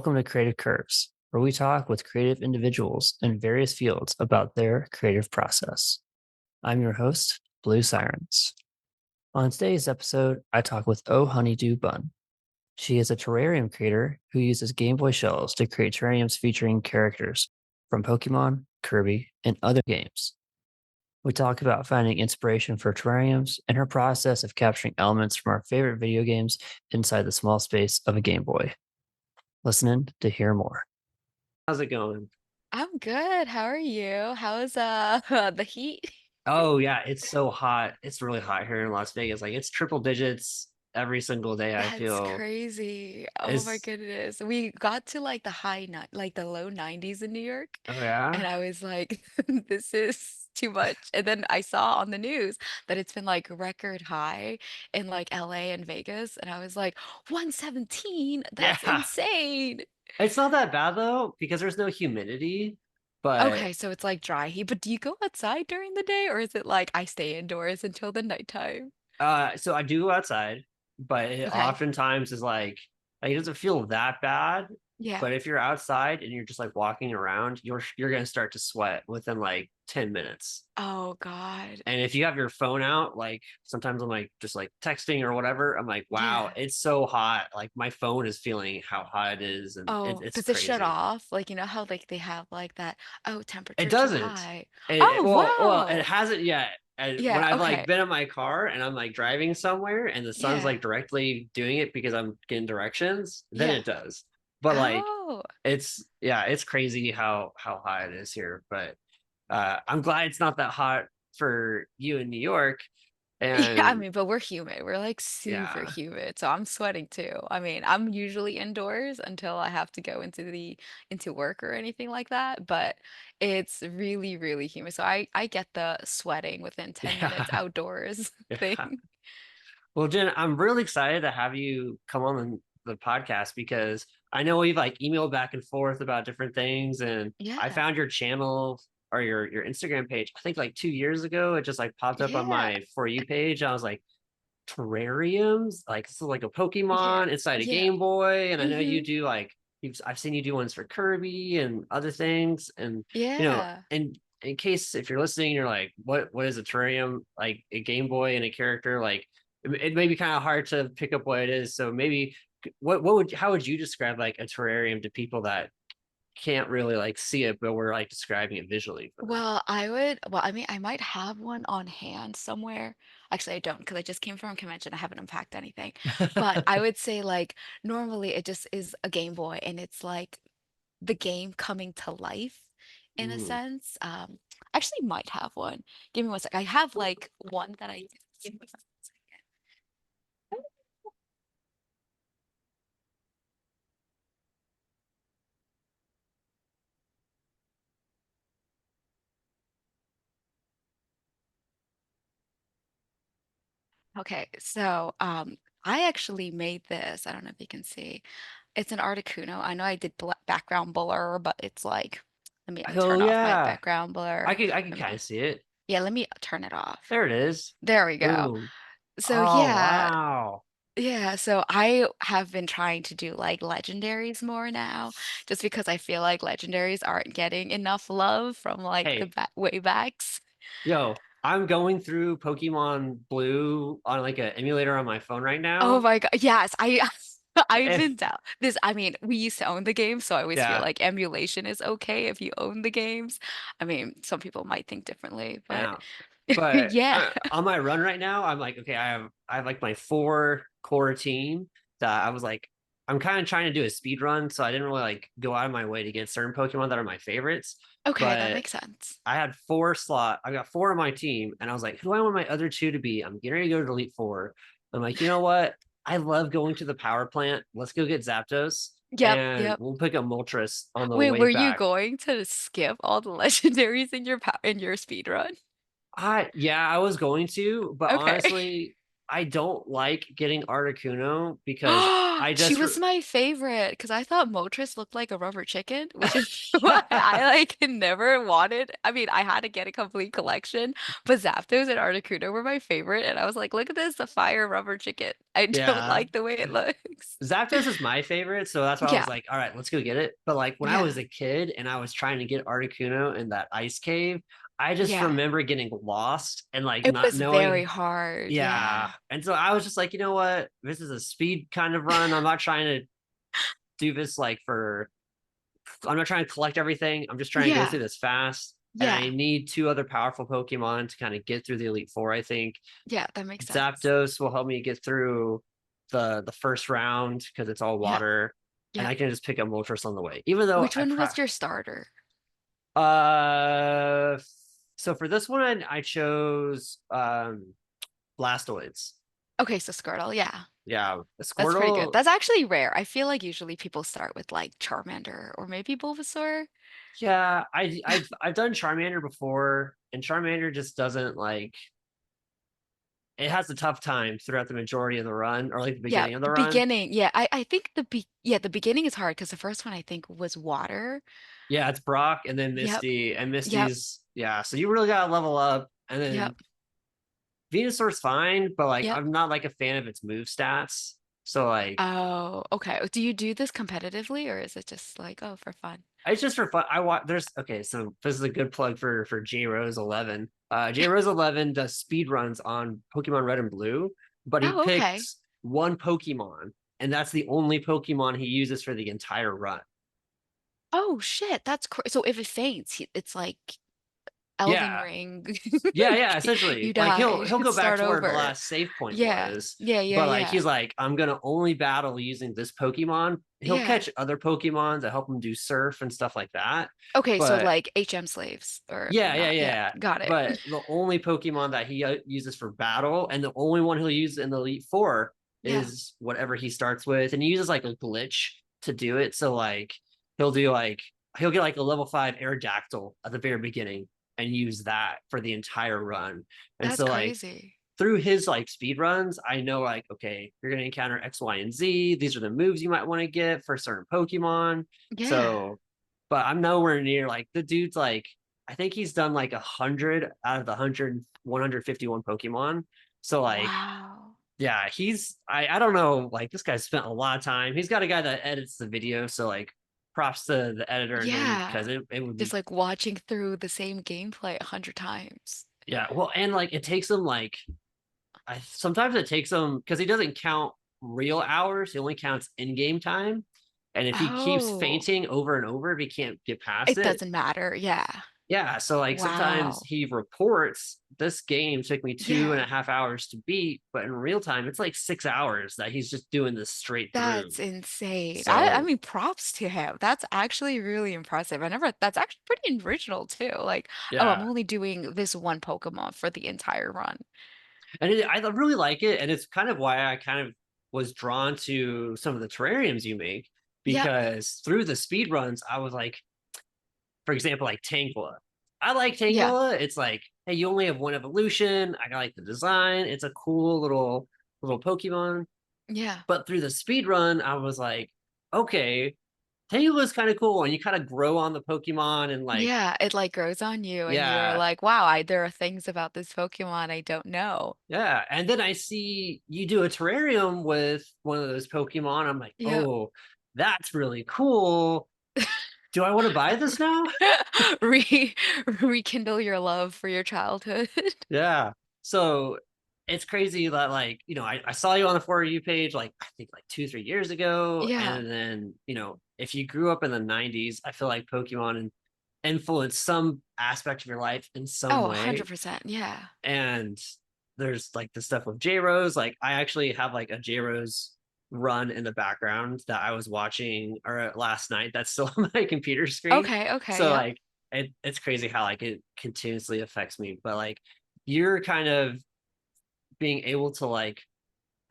Welcome to Creative Curves, where we talk with creative individuals in various fields about their creative process. I'm your host, Blue Sirens. On today's episode, I talk with Oh.Honeydewbun. She is a terrarium creator who uses Gameboy shells to create terrariums featuring characters from Pokemon, Kirby, and other games. We talk about finding inspiration for terrariums and her process of capturing elements from our favorite video games inside the small space of a Game Boy. Listen in to hear more. How's it going? I'm good. How are you? How is the heat? Oh yeah, it's so hot. It's really hot here in Las Vegas. Like it's triple digits every single day, I That's feel. crazy. Oh my It's goodness. We got to like the like the low 90s in New York, oh and yeah. I was like, this is too much. And then I saw on the news that it's been like record high in like LA and Vegas, and I was like, 117? Yeah. That's insane. It's not that bad though, because there's no humidity. But Okay, so it's like dry heat, but do you go outside during the day or is it like I stay indoors until the nighttime? so I do go outside, but it Okay. oftentimes is like it doesn't feel that bad. Yeah. But if you're outside and you're just like walking around, you're gonna start to sweat within like 10 minutes. Oh God. And if you have your phone out, like sometimes I'm like just like texting or whatever, I'm like, wow, Yeah. it's so hot. Like my phone is feeling how hot it is, and Oh, it's does it shut crazy. off? Like, you know how like they have like that, oh, It temperature too doesn't. high. It Oh, well, it wow. hasn't yet. And when Yeah, I've like okay. been in my car and I'm like driving somewhere and the sun's Yeah. like directly doing it because I'm getting directions, then Yeah. it does. But like Oh. it's yeah, it's crazy how hot it is here. But I'm glad it's not that hot for you in New York. Yeah, I And mean, but we're humid. We're like super yeah. humid. So I'm sweating too. I mean, I'm usually indoors until I have to go into work or anything like that, but it's really, really humid. So I get the sweating within 10 minutes Yeah. outdoors Yeah. thing. Well, Jen, I'm really excited to have you come on the podcast because I know we've like emailed back and forth about different things, and I Yeah. found your channel or your Instagram page, I think like 2 years ago. It just like popped up on Yeah. my For You page. I was like, terrariums? Like this is like a Yeah. Pokemon inside a Yeah. Game Boy. And I know you Hmm. do like I've seen you do ones for Kirby and other things. And Yeah. and in case if you're listening, you're like, what is a terrarium? Like a Game Boy and a character, like it may be kind of hard to pick up what it is. So maybe what would how would you describe like a terrarium to people that can't really like see it, but we're like describing it visually for them? I mean, I might have one on hand somewhere. Actually, I don't because I just came from a convention. I haven't unpacked anything. But I would say, like, normally it just is a Game Boy and it's like the game coming to life in a Mm. sense. I actually might have one. Give me one sec. I have like one that I. Give me one second. Okay, so I actually made this. I don't know if you can see. It's an Articuno. I know I did bla background blur, but it's like, let me Oh turn off my yeah, background blur. I could Let kind me, of see it. yeah, let me turn it off. There it is. There we go. Boom. So Oh yeah, wow. yeah. So I have been trying to do like legendaries more now, just because I feel like legendaries aren't getting enough love from like the Hey, ba way backs. yo, I'm going through Pokemon Blue on like an emulator on my phone right Oh now. my God. Yes, I I've If been down. This, I mean, we used to own the game, so I always feel yeah, like emulation is okay if you own the games. I mean, some people might think differently, but yeah. But yeah. on my run right now, I'm like, okay, I have like my four core team that I was like, I'm kind of trying to do a speed run, so I didn't really like go out of my way to get certain Pokemon that are my favorites. Okay, that But makes sense. I had I got four on my team, and I was like, who do I want my other two to be? I'm getting ready to go to Elite Four. I'm like, you know what? I love going to the power plant. Let's go get Zapdos, Yep, and yep. we'll pick up Moltres on the Wait, way were you back. going to skip all the legendaries in your speed run? Yeah, I was going to, but Okay. honestly, I don't like getting Articuno because I She just was my favorite because I thought Moltres looked like a rubber chicken, which is why I like never wanted. I mean, I had to get a complete collection, but Zapdos and Articuno were my favorite, and I was like, "Look at this, a fire rubber chicken." I don't yeah. like the way it looks. Zapdos is my favorite, so that's why I Yeah, was like, all right, let's go get it. But like when I was yeah, a kid and I was trying to get Articuno in that ice cave, I just yeah. remember getting lost and like It not was very knowing. hard. Yeah. Yeah, And so I was just like, you know what? This is a speed kind of run. I'm not trying to do this like for, I'm not trying to collect everything. I'm just trying to go yeah, through this fast. And I yeah, need two other powerful Pokemon to kind of get through the Elite Four, I think. yeah. That makes sense. Zapdos will help me get through the first round because it's all Yeah, water. And yeah. I can just pick up Moltres on the way. Even though Which one was your starter? uh so for this one I chose Blastoids. Okay, so Squirtle. Yeah. Yeah, That's pretty good. Squirtle. That's actually rare. I feel like usually people start with like Charmander or maybe Bulbasaur. Yeah, I've done Charmander before, and Charmander just doesn't like it has a tough time throughout the majority of the run or like the Yeah, beginning of the the run. beginning. Yeah, I think the beginning is hard because the first one I think was water. Yeah, it's Brock and then Yep, Misty, and yep, Misty's yeah, so you really gotta level up. And then yep, Venusaur's fine, but like yep. I'm not like a fan of its move stats. So like Oh, okay. Do you do this competitively or is it just like, oh, for fun? it's just for fun. I watch there's okay, so this is a good plug for J Rose 11. J Rose 11 does speed runs on Pokemon Red and Blue, but he Oh, okay. picks one Pokemon, and that's the only Pokemon he uses for the entire run. Oh, shit. That's cr so if it faints, it's like Elden Yeah. Ring. Yeah, essentially. You Like die. he'll go back Start to where the over. last save point Yeah. was, Yeah, yeah, but like yeah. he's like, I'm gonna only battle using this Pokemon. He'll Yeah. catch other Pokemon to help him do surf and stuff like that. Okay, so But like HM slaves or yeah, yeah, not. Yeah, yeah. got it. But the only Pokemon that he uses for battle, and the only one he'll use in the Elite Four, Yeah. is whatever he starts with, and he uses like a glitch to do it. So like he'll do like he'll get like a level 5 Aerodactyl at the very beginning and use that for the entire run. And That's so like crazy. through his like speed runs, I know like okay, you're gonna encounter X, Y, and Z. These are the moves you might want to get for certain Pokemon. Yeah. So, but I'm nowhere near like the dude's like I think he's done like 100 out of the 151 Pokemon. So like Wow. yeah, I don't know, like this guy spent a lot of time. He's got a guy that edits the video, so like props to the editor and him because Yeah. it would Just be like watching through the same gameplay 100 times. yeah, well and like it takes him like I sometimes it takes him because he doesn't count real hours, he only counts in-game time. And if he keeps Oh, fainting over and over, if he can't get past it it, doesn't matter. Yeah. yeah, so like sometimes Wow. he reports this game took me two and Yeah. a half hours to beat, but in real time it's like 6 hours that he's just doing this straight through. That's insane. I So mean, props to him. That's actually really impressive. That's actually pretty original too. Like, oh, I'm yeah, only doing this one Pokemon for the entire run. and I really like it, and it's kind of why I kind of was drawn to some of the terrariums you make Yep. because through the speed runs, I was like, for example, like Tangela. I like Yeah. Tangela. It's like, hey, you only have one evolution. I like the design. It's a cool little Pokemon. Yeah. But through the speed run, I was like, okay, Tangela's kind of cool, and you kind of grow on the Pokemon, and like, Yeah, it like grows on you and you're yeah, like, wow, there are things about this Pokemon I don't know. yeah. And then I see you do a terrarium with one of those Pokemon. I'm like, Yep. oh, that's really cool. Do I want to buy this now? Re Rekindle your love for your childhood. Yeah. So it's crazy that like, I saw you on the For You page like I think like 2, 3 years ago. Yeah. And then, if you grew up in the 90s, I feel like Pokemon influenced some aspect of your life in some Oh, way. 100%. Yeah. And there's like the stuff with J Rose. Like I actually have like a J Rose run in the background that I was watching or last night that's still on my computer screen. Okay, okay, So yep. like it's crazy how like it continuously affects me. But like you're kind of being able to like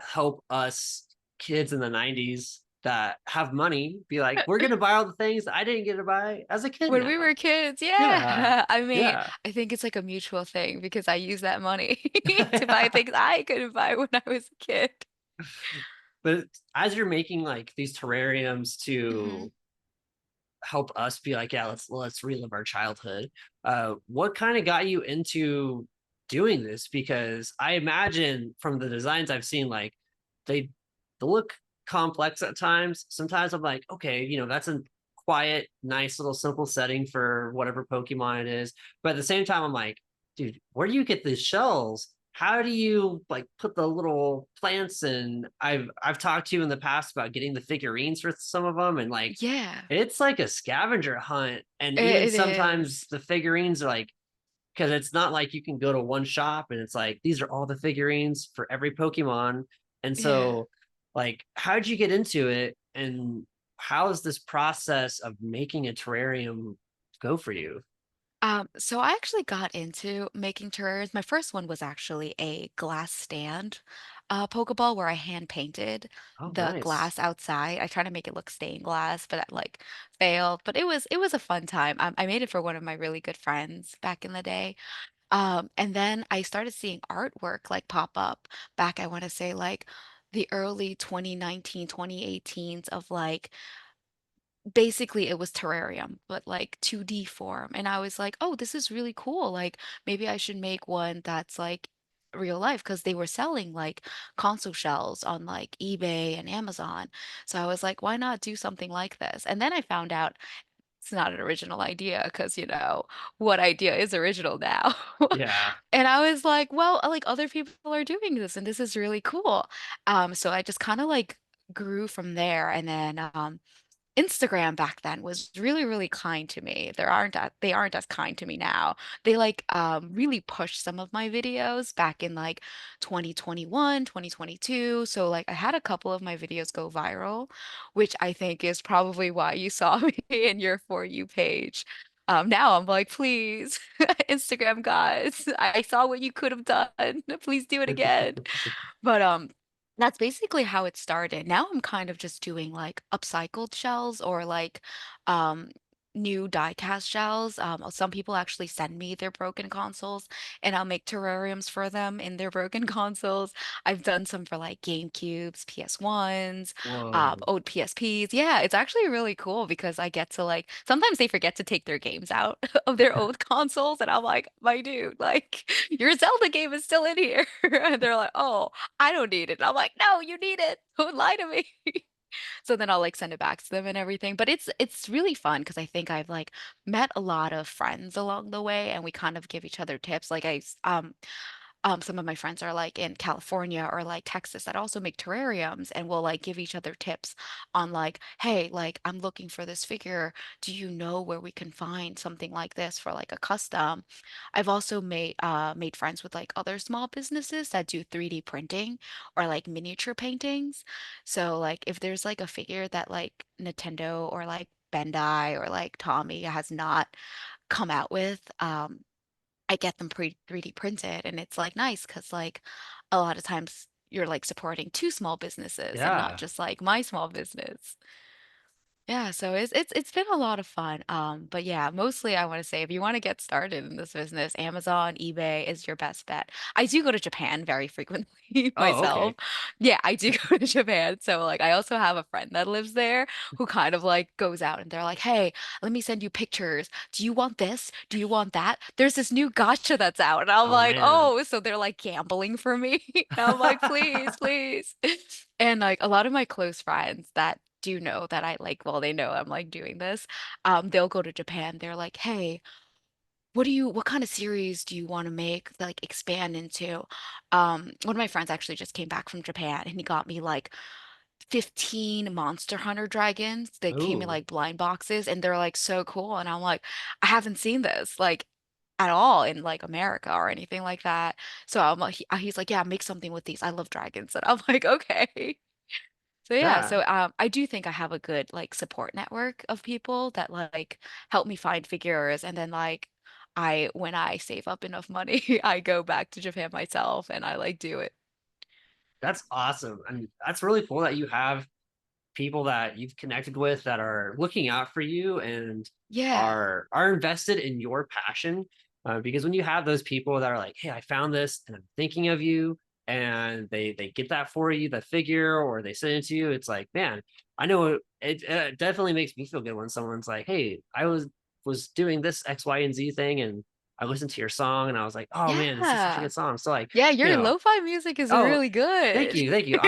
help us kids in the 90s that have money be like, we're gonna buy all the things I didn't get to buy as a kid When we now. were kids, Yeah, yeah. I mean, yeah. I think it's like a mutual thing because I use that money to buy things I couldn't buy when I was a kid. But as you're making like these terrariums Hmm. to help us be like, yeah, let's relive our childhood. What kind of got you into doing this? Because I imagine from the designs I've seen, like they they look complex at times. Sometimes I'm like, okay, that's a quiet, nice little simple setting for whatever Pokemon it is. But at the same time, I'm like, dude, where do you get these shells? How do you like put the little plants in? I've talked to you in the past about getting the figurines for some of them, and like Yeah, it's like a scavenger hunt. And even it sometimes is. the figurines are like, because it's not like you can go to one shop and it's like, these are all the figurines for every Pokemon. And Yeah. so, like, how'd you get into it? And how is this process of making a terrarium go for you? So I actually got into making terrariums. My first one was actually a glass stand Pokeball where I hand painted Oh, the nice. glass outside. I tried to make it look stained glass, but that like failed. But it was a fun time. I made it for one of my really good friends back in the day. And then I started seeing artwork like pop up back, I want to say like the early 2019, 2018s of like basically it was Terrarium, but like 2D form. And I was like, oh, this is really cool. Like maybe I should make one that's like real life because they were selling like console shells on like eBay and Amazon. So I was like, why not do something like this? And then I found out it's not an original idea because, what idea is original now? Yeah, And I was like, well, like other people are doing this and this is really cool. So I just kind of like grew from there. And then Instagram back then was really, really kind to me. They aren't as kind to me now. They like really pushed some of my videos back in like 2021, 2022. So like I had a couple of my videos go viral, which I think is probably why you saw me in your For You page. Now I'm like, please, Instagram guys, I saw what you could have done. Please do it again. But that's basically how it started. Now I'm kind of just doing like upcycled shells or like um new die cast shells. Some people actually send me their broken consoles and I'll make terrariums for them in their broken consoles. I've done some for like GameCubes, PS1s, whoa. old PSPs. Yeah, it's actually really cool because I get to like sometimes they forget to take their games out of their old consoles and I'm like, my dude, like your Zelda game is still in here. And they're like, oh. I don't need it. And I'm like, no, you need it. Don't lie to me. So then I'll like send it back to them and everything. But it's really fun because I think I've like met a lot of friends along the way and we kind of give each other tips. Like some of my friends are like in California or like Texas that also make terrariums and will like give each other tips on like, hey, like I'm looking for this figure. Do you know where we can find something like this for like a custom? I've also made friends with like other small businesses that do 3D printing or like miniature paintings. So like if there's like a figure that like Nintendo or like Bandai or like Tommy has not come out with, I get them pre 3D printed and it's like nice because like a lot of times you're like supporting two small businesses and not Yeah. just like my small business. Yeah, so it's been a lot of fun. But yeah, mostly I want to say if you want to get started in this business, Amazon, eBay is your best bet. I do go to Japan very frequently Oh, myself. okay. Yeah, I do go to Japan. So like I also have a friend that lives there who kind of like goes out and they're like, "Hey, let me send you pictures. Do you want this? Do you want that? There's this new gacha that's out." And I'm Oh like, man. "Oh, so they're like gambling for me." And I'm like, "Please, please." And like a lot of my close friends that do know that I like, well, they know I'm like doing this. They'll go to Japan. They're like, hey, what kind of series do you want to make, like expand into? One of my friends actually just came back from Japan and he got me like 15 Monster Hunter dragons that came in Ooh, like blind boxes and they're like so cool. And I'm like, I haven't seen this like at all in like America or anything like that. So I'm like, he's like, yeah, make something with these. I love dragons. And I'm like, okay. So yeah, yeah. so I do think I have a good like support network of people that like help me find figures and then like I when I save up enough money, I go back to Japan myself and I like do it. That's awesome. I mean, that's really cool that you have people that you've connected with that are looking out for you and Yeah. are invested in your passion. Because when you have those people that are like, "Hey, I found this and I'm thinking of you," and they get that for you, the figure, or they send it to you, it's like, man, I know it definitely makes me feel good when someone's like, "Hey, I was doing this X, Y, and Z thing, and I listened to your song, and I was like, oh man, this is such a Yeah. good song." So like, Yeah, you your know, lo-fi music is oh, really thank good. you, thank you.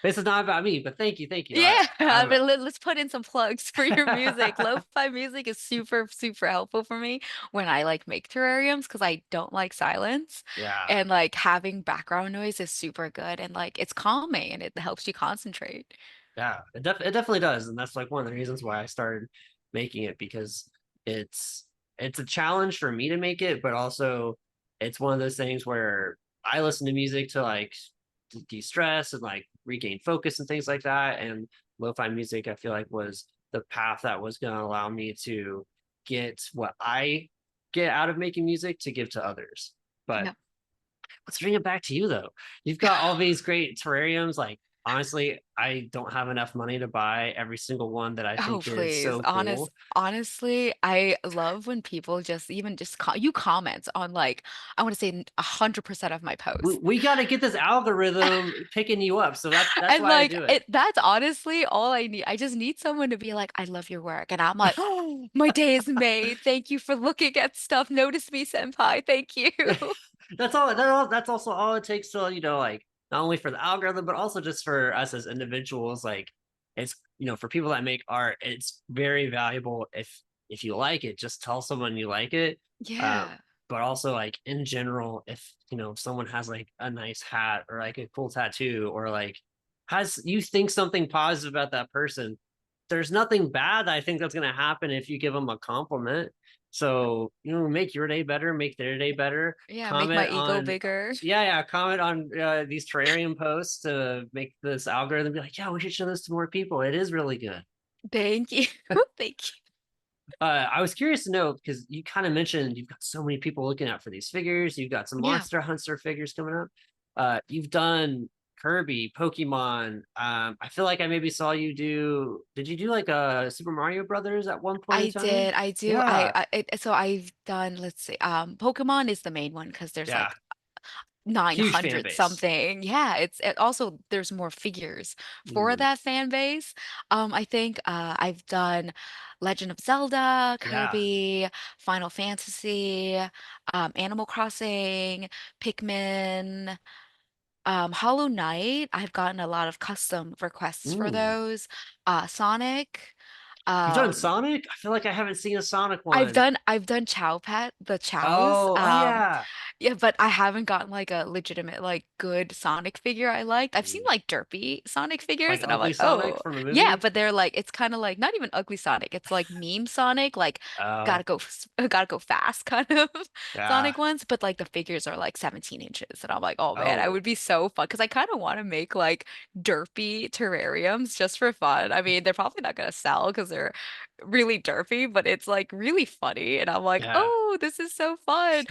This is not about me, but thank you. Yeah, I'm but let's put in some plugs for your music. Lo-fi music is super, super helpful for me when I like make terrariums because I don't like silence. yeah. And like having background noise is super good and like it's calming and it helps you concentrate. Yeah, it definitely does, and that's like one of the reasons why I started making it because it's it's a challenge for me to make it, but also it's one of those things where I listen to music to like de-stress and like regain focus and things like that. And lo-fi music, I feel like was the path that was going to allow me to get what I get out of making music to give to others. But Yeah. let's bring it back to you though. You've got all these great terrariums. Like, honestly, I don't have enough money to buy every single one that I Oh, think is please. so cool. Honestly, I love when people just even just you comment on like I want to say 100% of my We, posts. we got to get this algorithm picking you up. So that's And why I like do it. it that's honestly all I need. I just need someone to be like, I love your work. And I'm like, oh, my day is made. Thank you for looking at stuff. Notice me, senpai. Thank you. That's also all it takes to, like not only for the algorithm, but also just for us as individuals. Like it's, for people that make art, it's very valuable if you like it, just tell someone you like it. Um, Yeah. but also like in general, if someone has like a nice hat or like a cool tattoo or like has you think something positive about that person, there's nothing bad that I think that's gonna happen if you give them a compliment. So, make your day better, make their day better. Yeah, make my Comment ego on, bigger. yeah, comment on these terrarium posts to make this algorithm be like, yeah, we should show this to more people. It is really good. Thank you. Thank you. I was curious to know because you kind of mentioned you've got so many people looking out for these figures. You've got some Yeah. Monster Hunter figures coming up. You've done Kirby, Pokemon. I feel like I maybe saw you do. Did you do like a Super Mario Brothers at one point in I time? did. I do. Yeah, So I've done, let's see, Pokemon is the main one because there's yeah, like huge fan 900 base. something. Yeah, also there's more figures for Mhm. that fan base. I think I've done Legend of Zelda, Yeah. Kirby, Final Fantasy, Animal Crossing, Pikmin, Hollow Knight. I've gotten a lot of custom requests for Mm. those. Sonic. You've done Um, Sonic? I feel like I haven't seen a Sonic one. I've done Chow Pet, the Chows. Oh yeah. Yeah, but I haven't gotten like a legitimate like good Sonic figure I liked. I've seen Mm. like derpy Sonic figures Like and I'm Ugly like, Sonic "Oh, from the yeah," movie? but they're like it's kind of like not even ugly Sonic. It's like meme Sonic, like Oh, gotta go fast kind of yeah. Sonic ones, but like the figures are like 17 inches and I'm like, "Oh man, I Oh. would be so fun because I kind of want to make like derpy terrariums just for fun. I mean, they're probably not gonna sell because they're really derpy, but it's like really funny. And I'm like, Yeah. oh, this is so fun.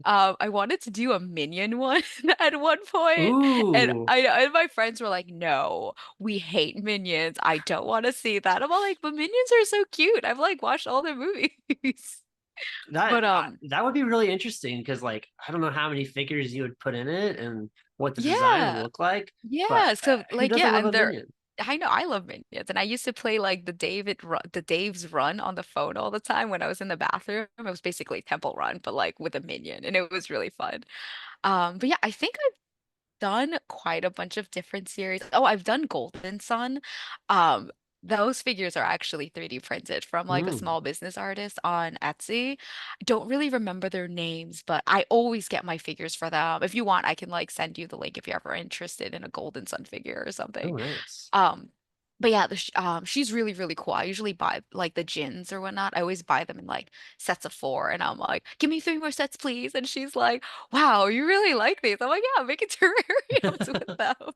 I wanted to do a minion one at one point, and Ooh. and my friends were like, no, we hate minions. I don't want to see that. I'm all like, but minions are so cute. I've like watched all their movies. But That would be really interesting because like I don't know how many figures you would put in it and what the design would yeah. look like, but Yeah, so who like doesn't yeah, love a and they're minion? I know I love Minions, and I used to play like the Dave's Run on the phone all the time when I was in the bathroom. It was basically Temple Run, but like with a minion, and it was really fun. But yeah, I think I've done quite a bunch of different series. Oh, I've done Golden Sun. Um, those figures are actually 3D printed from like a Mm. small business artist on Etsy. I don't really remember their names, but I always get my figures for them. If you want, I can like send you the link if you're ever interested in a Golden Sun figure or Oh, something. nice. Um, but yeah, she's really, really cool. I usually buy like the gins or whatnot. I always buy them in like sets of four, and I'm like, give me three more sets, please. And she's like, wow, you really like these? I'm like, yeah, make it terrariums with them.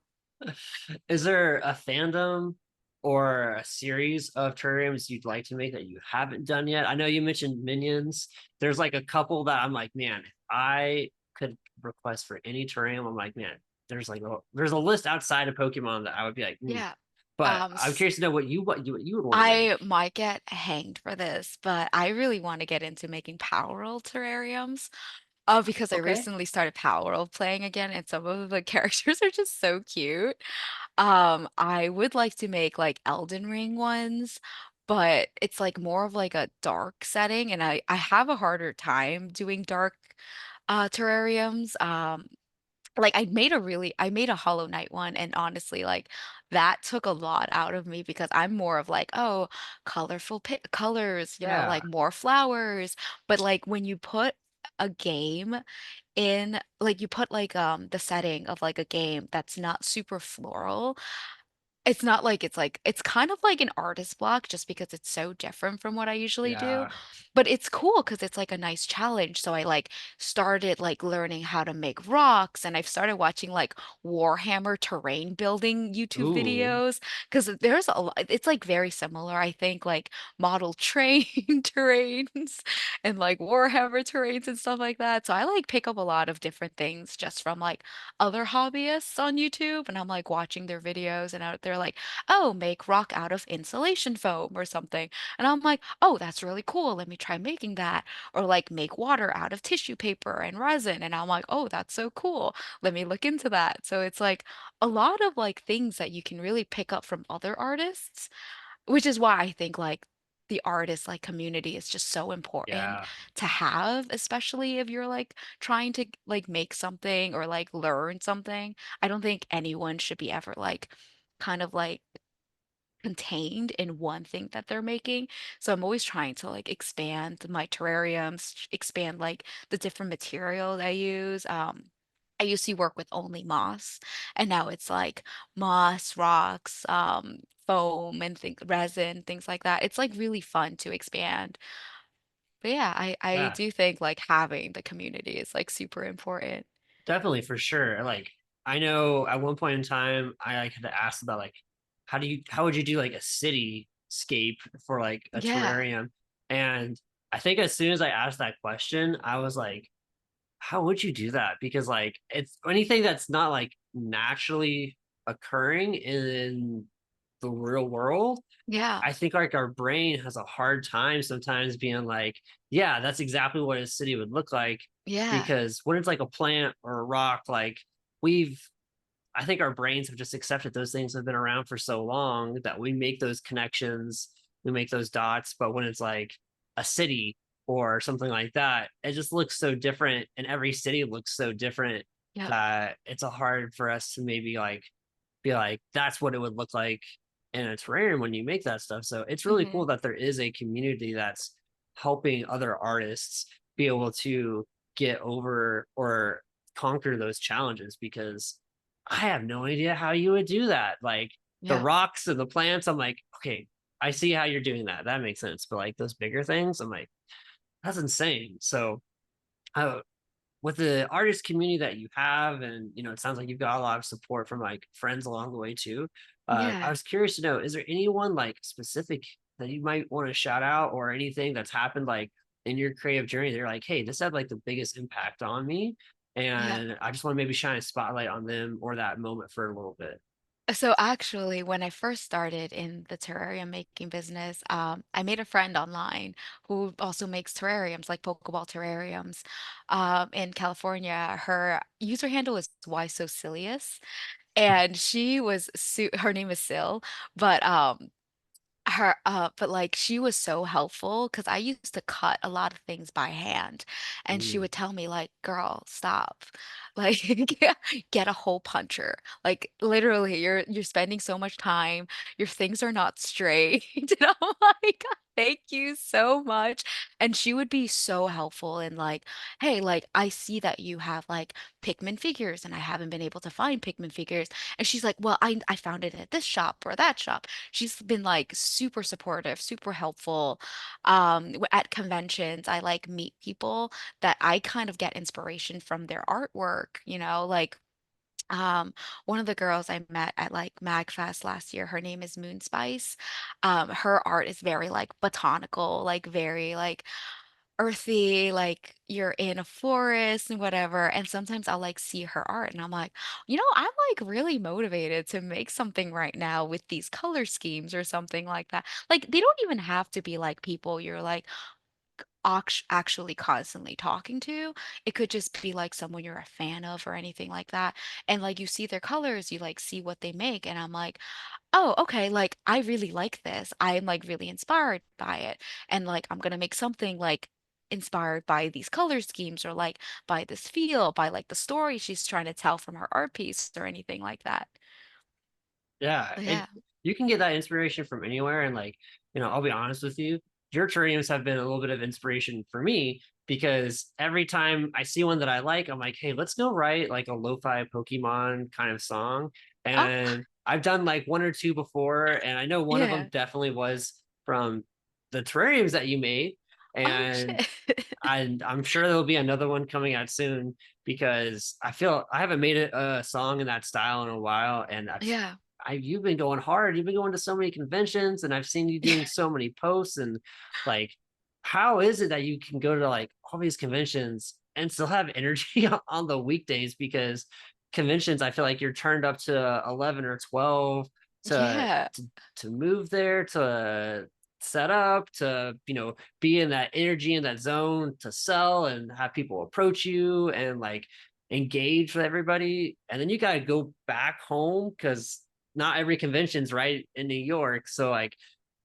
Is there a fandom or a series of terrariums you'd like to make that you haven't done yet? I know you mentioned minions. There's like a couple that I'm like, man, if I could request for any terrarium, I'm like, man, there's a list outside of Pokemon that I would be like, Yeah. But Um, I'm s- curious to know what you would want to make. I might get hanged for this, but I really want to get into making Power World terrariums. Because I Okay. recently started Power World playing again, and some of the characters are just so cute. I would like to make like Elden Ring ones, but it's like more of like a dark setting, and I have a harder time doing dark terrariums. Like I made a Hollow Knight one, and honestly like that took a lot out of me because I'm more of like, oh, colorful pi colors, you know, Yeah. like more flowers. But like when you put a game in, like you put like the setting of like a game that's not super floral, it's not like it's kind of like an artist block just because it's so different from what I usually do. Yeah. But it's cool because it's like a nice challenge. So I like started like learning how to make rocks, and I've started watching like Warhammer terrain building YouTube Ooh. videos because there's a lot, it's like very similar, I think, like model train terrains and like Warhammer terrains and stuff like that. So I like pick up a lot of different things just from like other hobbyists on YouTube, and I'm like watching their videos, and they're like, "Oh, make rock out of insulation foam or something." And I'm like, "Oh, that's really cool. Let me try making that." Or like make water out of tissue paper and resin. And I'm like, "Oh, that's so cool. Let me look into that." So it's like a lot of like things that you can really pick up from other artists, which is why I think like the artist like community is just so important Yeah. to have, especially if you're like trying to like make something or like learn something. I don't think anyone should be ever like kind of like contained in one thing that they're making. So I'm always trying to like expand my terrariums, expand like the different material I use. I used to work with only moss, and now it's like moss, rocks, foam, and resin, things like that. It's like really fun to expand. But yeah, I Yeah. do think like having the community is like super important. Definitely for sure. Like I know at one point in time I like had to ask about like how would you do like a cityscape for like a Yeah, terrarium? And I think as soon as I asked that question, I was like, how would you do that? Because like it's anything that's not like naturally occurring in the real world. yeah, I think like our brain has a hard time sometimes being like, yeah, that's exactly what a city would look like. yeah, Because when it's like a plant or a rock, like we've, I think our brains have just accepted those things have been around for so long that we make those connections, we make those dots. But when it's like a city or something like that, it just looks so different. And every city looks so different yep, that it's a hard for us to maybe like be like, that's what it would look like in a terrarium when you make that stuff. So it's really hmm cool that there is a community that's helping other artists be able to get over or conquer those challenges because I have no idea how you would do that. Like the yep, rocks and the plants, I'm like, okay, I see how you're doing that. That makes sense. But like those bigger things, I'm like, that's insane. So I with the artist community that you have and it sounds like you've got a lot of support from like friends along the way too. I yeah. was curious to know, is there anyone like specific that you might want to shout out or anything that's happened like in your creative journey? They're like, hey, this had like the biggest impact on me, Yeah. and I just want to maybe shine a spotlight on them or that moment for a little bit. So actually, when I first started in the terrarium making business, I made a friend online who also makes terrariums, like Pokeball terrariums, in California. Her user handle is Why So Cilious, and her name is Sil, but but like she was so helpful because I used to cut a lot of things by hand, and she Mm, would tell me like, "Girl, stop. Like get a hole puncher. Like literally you're spending so much time, your things are not straight." And I'm like, "Thank you so much." And she would be so helpful in like, "Hey, like I see that you have like Pikmin figures and I haven't been able to find Pikmin figures." And she's like, "Well, I found it at this shop or that shop." She's been like super supportive, super helpful. At conventions, I like meet people that I kind of get inspiration from their artwork, you know, like um one of the girls I met at like MagFest last year, her name is Moon Spice. Her art is very like botanical, like very like earthy, like you're in a forest and whatever. And sometimes I'll like see her art and I'm like, I'm like really motivated to make something right now with these color schemes or something like that. Like they don't even have to be like people you're like actually constantly talking to. It could just be like someone you're a fan of or anything like that. And like you see their colors, you like see what they make. And I'm like, oh, okay, like I really like this. I'm like really inspired by it. And like I'm gonna make something like inspired by these color schemes or like by this feel, by like the story she's trying to tell from her art piece or anything like that. Yeah, Yeah. you can get that inspiration from anywhere. And like, I'll be honest with you, your terrariums have been a little bit of inspiration for me because every time I see one that I like, I'm like, hey, let's go write like a lo-fi Pokemon kind of song. Oh, And I've done like one or two before, and I know one of them yeah. definitely was from the terrariums that you made. Oh And shit. I'm sure there'll be another one coming out soon because I feel I haven't made a song in that style in a while, and Yeah. you've been going hard. You've been going to so many conventions, and I've seen you Yeah. doing so many posts. And like, how is it that you can go to like all these conventions and still have energy on the weekdays? Because conventions, I feel like you're turned up to 11 or 12 to Yeah. to, to move there, to set up, to be in that energy, in that zone, to sell and have people approach you and like engage with everybody. And then you got to go back home because not every convention's right in New York. So like,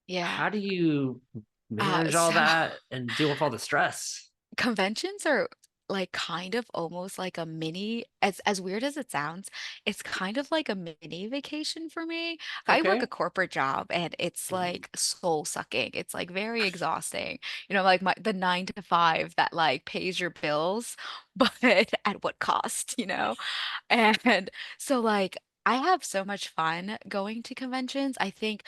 Yeah. how do you manage all So that and deal with all the stress? conventions are like kind of almost like a mini, as weird as it sounds, it's kind of like a mini vacation for me. I work a Okay. corporate job and it's Mhm. like soul sucking. It's like very exhausting. Like the 9 to 5 that like pays your bills, but at what cost, you know? And so like I have so much fun going to conventions. I think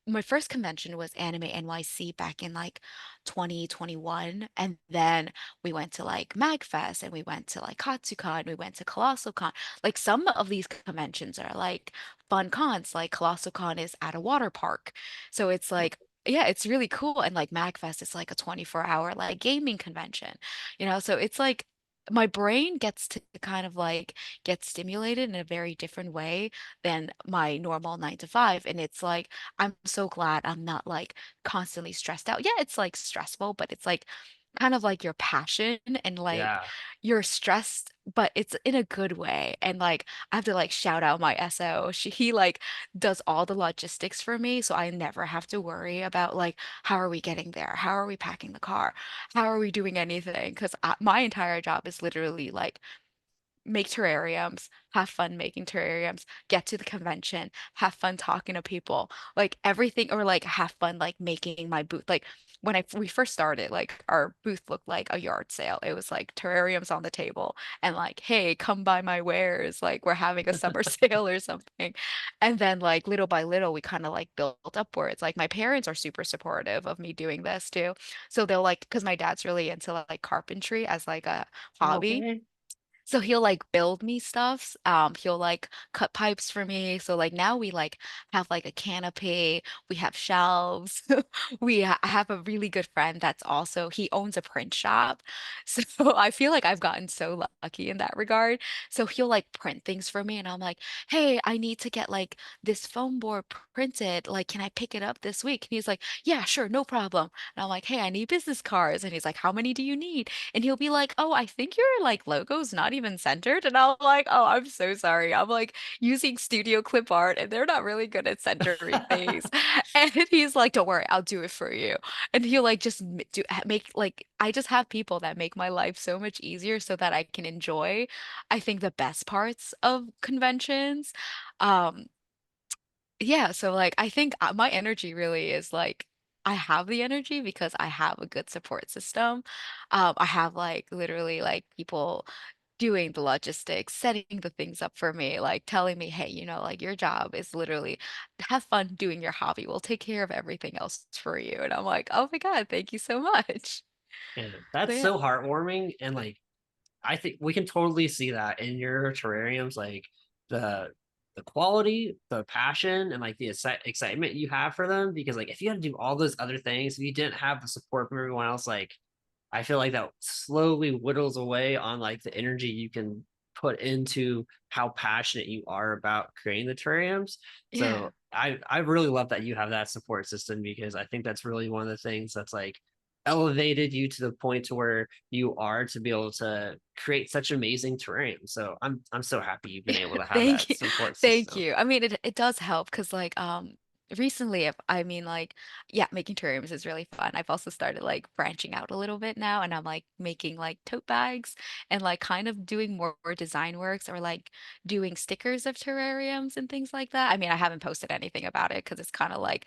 my first convention was Anime NYC back in like 2021. And then we went to like MagFest and we went to like Katsucon, we went to Colossal Con. Like some of these conventions are like fun cons, like Colossal Con is at a water park. So it's like, yeah, it's really cool. And like MagFest is like a 24-hour like gaming convention. So it's like my brain gets to kind of like get stimulated in a very different way than my normal 9 to 5. And it's like, I'm so glad I'm not like constantly stressed out. Yeah, it's like stressful, but it's like kind of like your passion and like Yeah. you're stressed, but it's in a good way. And like I have to like shout out my SO. He like does all the logistics for me, so I never have to worry about like how are we getting there? How are we packing the car? How are we doing anything? Because my entire job is literally like make terrariums, have fun making terrariums, get to the convention, have fun talking to people, like everything, or like have fun like making my booth. Like when we first started, like our booth looked like a yard sale. It was like terrariums on the table and like, hey, come buy my wares. Like we're having a summer sale or something. And then like little by little, we kind of like built upwards. Like my parents are super supportive of me doing this too. So they'll like, because my dad's really into like carpentry as like a hobby. Okay. So he'll like build me stuffs. He'll like cut pipes for me. So like now we like have like a canopy. We have shelves. I have a really good friend that's also he owns a print shop. So I feel like I've gotten so lucky in that regard. So he'll like print things for me, and I'm like, hey, I need to get like this foam board printed. Like, can I pick it up this week? And he's like, yeah, sure, no problem. And I'm like, hey, I need business cards. And he's like, how many do you need? And he'll be like, "Oh, I think your like logo's not even centered." And I'm like, "Oh, I'm so sorry. I'm like using Studio Clip Art and they're not really good at centering things." And he's like, "Don't worry, I'll do it for you." And he'll like just make like I just have people that make my life so much easier so that I can enjoy, I think, the best parts of conventions. Um yeah, so like I think my energy really is like I have the energy because I have a good support system. I have like literally like people doing the logistics, setting the things up for me, like telling me, hey, like your job is literally have fun doing your hobby. We'll take care of everything else for you. And I'm like, oh my God, thank you so much. And So that's yeah. so heartwarming. And like, I think we can totally see that in your terrariums, like the the quality, the passion, and like the excitement you have for them. Because like if you had to do all those other things, if you didn't have the support from everyone else, like I feel like that slowly whittles away on like the energy you can put into how passionate you are about creating the terrariums. Yeah. So I really love that you have that support system because I think that's really one of the things that's like elevated you to the point to where you are to be able to create such amazing terrain. So I'm so happy you've been able to have Thank that you. support Thank system. you. I mean, it does help because recently I mean like yeah, making terrariums is really fun. I've also started like branching out a little bit now and I'm like making like tote bags and like kind of doing more design works or like doing stickers of terrariums and things like that. I mean, I haven't posted anything about it because it's kind of like,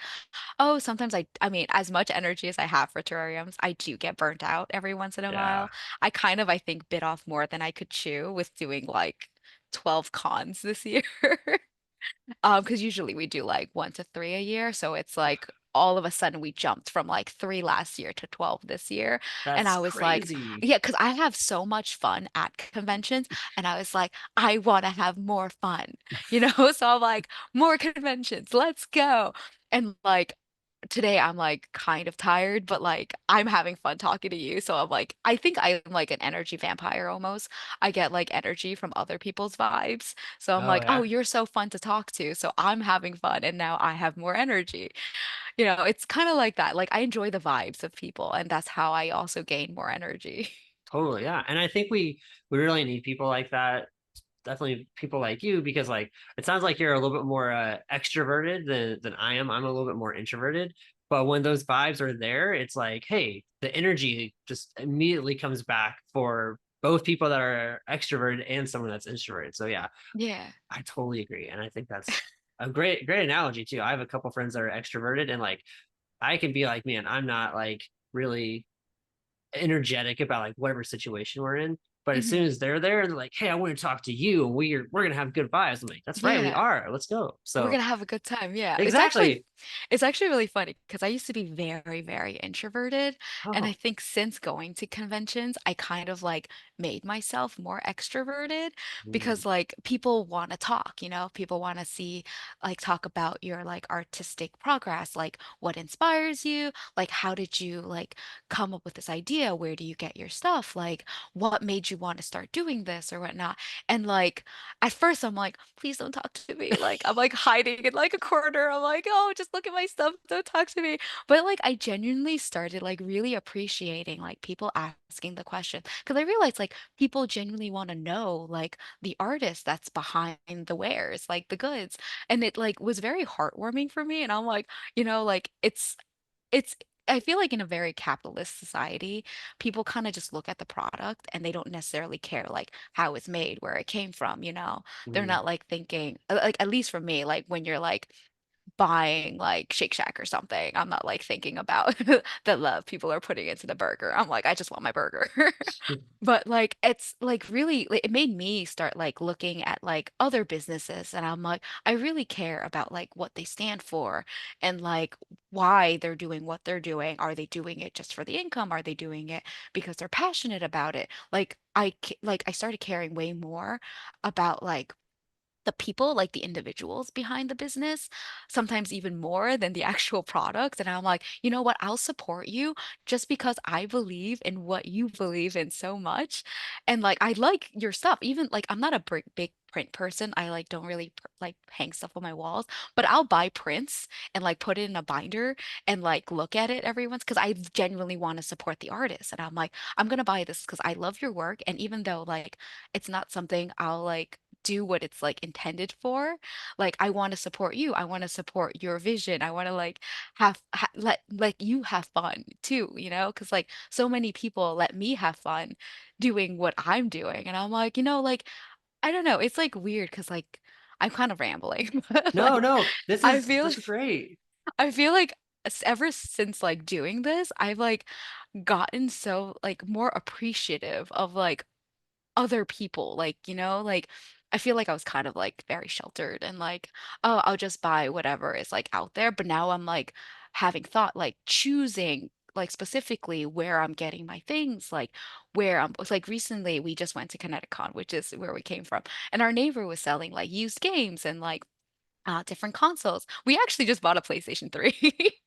oh, sometimes I mean, as much energy as I have for terrariums, I do get burnt out every once in a Yeah, while. I think bit off more than I could chew with doing like 12 cons this year. Because usually we do like 1 to 3 a year. So it's like all of a sudden we jumped from like 3 last year to 12 this year. And that's I was like, crazy. yeah, because I have so much fun at conventions. And I was like, I want to have more fun, you know? So I'm like, more conventions, let's go. And like today I'm like kind of tired, but like I'm having fun talking to you. So I'm like, I think I'm like an energy vampire almost. I get like energy from other people's vibes. So I'm Oh like, oh, yeah. you're so fun to talk to. So I'm having fun and now I have more energy. You know, it's kind of like that. Like I enjoy the vibes of people and that's how I also gain more energy. Totally, yeah. And I think we really need people like that. Definitely people like you because like it sounds like you're a little bit more extroverted than I am. I'm a little bit more introverted. But when those vibes are there, it's like, hey, the energy just immediately comes back for both people that are extroverted and someone that's introverted. So yeah, Yeah. I totally agree. And I think that's a great analogy too. I have a couple friends that are extroverted and like I can be like, man, I'm not like really energetic about like whatever situation we're in. But as soon Mhm. as they're there, they're like, "Hey, I want to talk to you, and we're gonna have good vibes." I'm like, "That's right, we Yeah. are. Let's go." We're So gonna have a good time. Yeah. exactly. It's actually really funny because I used to be very, very introverted. And I Oh, think since going to conventions, I kind of like made myself more extroverted mm, because like people want to talk, you know, people want to see like talk about your like artistic progress, like what inspires you, like how did you like come up with this idea? Where do you get your stuff? Like what made you want to start doing this or whatnot? And like at first I'm like, please don't talk to me. Like I'm like hiding in like a corner. I'm like, oh, just look at my stuff. Don't talk to me. But like I genuinely started like really appreciating like people asking the question because I realized like people genuinely want to know like the artist that's behind the wares, like the goods. And it like was very heartwarming for me. And I'm like, you know, like it's I feel like in a very capitalist society, people kind of just look at the product and they don't necessarily care like how it's made, where it came from, you know. They're mm, not like thinking like at least for me, like when you're like buying like Shake Shack or something, I'm not like thinking about the love people are putting into the burger. I'm like, I just want my burger. But like it's like really like, it made me start like looking at like other businesses and I'm like I really care about like what they stand for and like why they're doing what they're doing. Are they doing it just for the income? Are they doing it because they're passionate about it? Like like I started caring way more about like the people, like the individuals behind the business, sometimes even more than the actual products. And I'm like, you know what? I'll support you just because I believe in what you believe in so much. And like, I like your stuff. Even like, I'm not a big print person. I like don't really like hang stuff on my walls, but I'll buy prints and like put it in a binder and like look at it every once because I genuinely want to support the artist. And I'm like, I'm gonna buy this because I love your work. And even though like it's not something I'll like do what it's like intended for. Like I want to support you. I want to support your vision. I want to like let you have fun too, you know? Because like so many people let me have fun doing what I'm doing, and I'm like, you know, like I don't know. It's like weird because like I'm kind of rambling, but no, like no, I feel this is great. I feel like ever since like doing this, I've like gotten so like more appreciative of like other people like you know like I feel like I was kind of like very sheltered and like oh I'll just buy whatever is like out there but now I'm like having thought like choosing like specifically where I'm getting my things like where I'm it's like recently we just went to Connecticut which is where we came from and our neighbor was selling like used games and like different consoles. We actually just bought a PlayStation 3.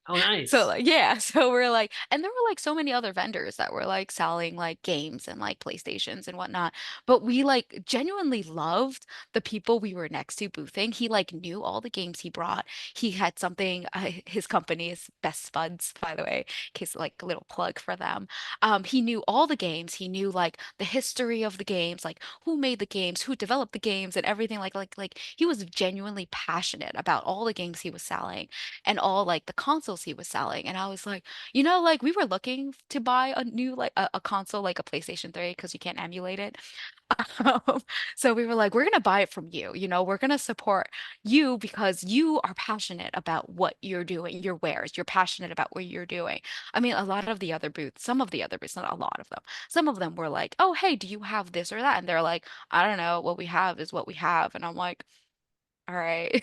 Oh, So nice. like yeah, so we're like, and there were like so many other vendors that were like selling like games and like PlayStations and whatnot. But we like genuinely loved the people we were next to boothing. He like knew all the games he brought. He had something, his company is Best Spuds, by the way, in case like a little plug for them. He knew all the games. He knew like the history of the games, like who made the games, who developed the games, and everything. Like he was genuinely passionate about all the games he was selling and all like the consoles he was selling. And I was like, like we were looking to buy a new like a console like a PlayStation 3 because you can't emulate it. Um, so we were like, we're gonna buy it from you. We're gonna support you because you are passionate about what you're doing, your wares. You're passionate about what you're doing. I mean, a lot of the other booths, some of the other booths, not a lot of them, some of them were like, oh, hey, do you have this or that? And they're like, I don't know, what we have is what we have. And I'm like, all right.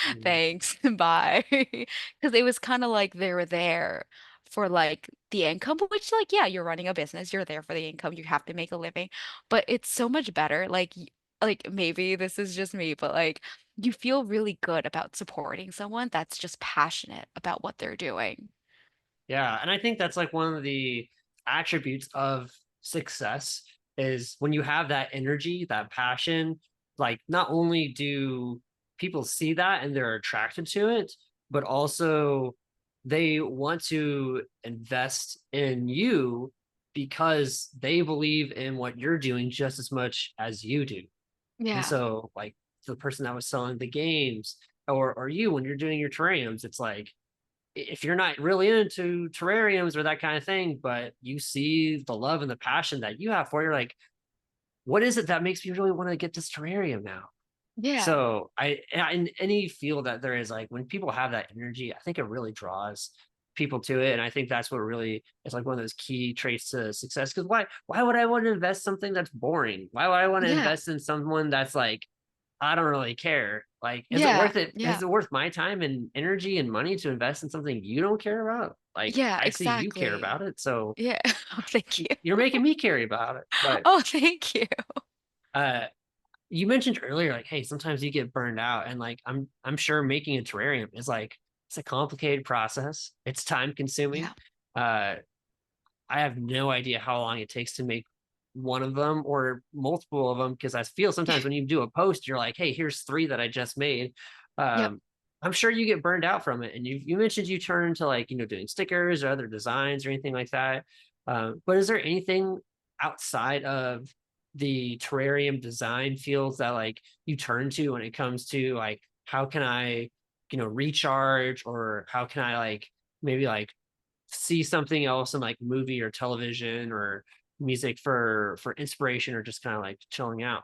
Mm. Thanks. Bye. Because it was kind of like they were there for like the income, which like yeah, you're running a business, you're there for the income, you have to make a living. But it's so much better. Like maybe this is just me, but like you feel really good about supporting someone that's just passionate about what they're doing. Yeah, and I think that's like one of the attributes of success is when you have that energy, that passion, like not only do people see that and they're attracted to it, but also they want to invest in you because they believe in what you're doing just as much as you do. And Yeah. so like the person that was selling the games or you when you're doing your terrariums, it's like if you're not really into terrariums or that kind of thing, but you see the love and the passion that you have for it, you're like, what is it that makes me really want to get this terrarium now? Yeah. So in any field that there is, like when people have that energy, I think it really draws people to it. And I think that's what really is like one of those key traits to success. Because why would I want to invest something that's boring? Why would I want to Yeah. invest in someone that's like I don't really care. Like, is it Yeah. worth it? Is Yeah. it worth my time and energy and money to invest in something you don't care about? Like, Yeah, I see you care about exactly. it, so Yeah. Oh, thank you. you're making me care about it. But Oh, thank you. uh, you mentioned earlier, like, hey, sometimes you get burned out, and like, I'm sure making a terrarium is like it's a complicated process. It's time consuming. Yeah. Uh, I have no idea how long it takes to make one of them or multiple of them because I feel sometimes when you do a post, you're like, hey, here's three that I just made. Yep. Um, I'm sure you get burned out from it. And you mentioned you turn to like, doing stickers or other designs or anything like that. But is there anything outside of the terrarium design fields that like you turn to when it comes to like, how can I, recharge or how can I like maybe like see something else in like movie or television or music for inspiration or just kind of like chilling out.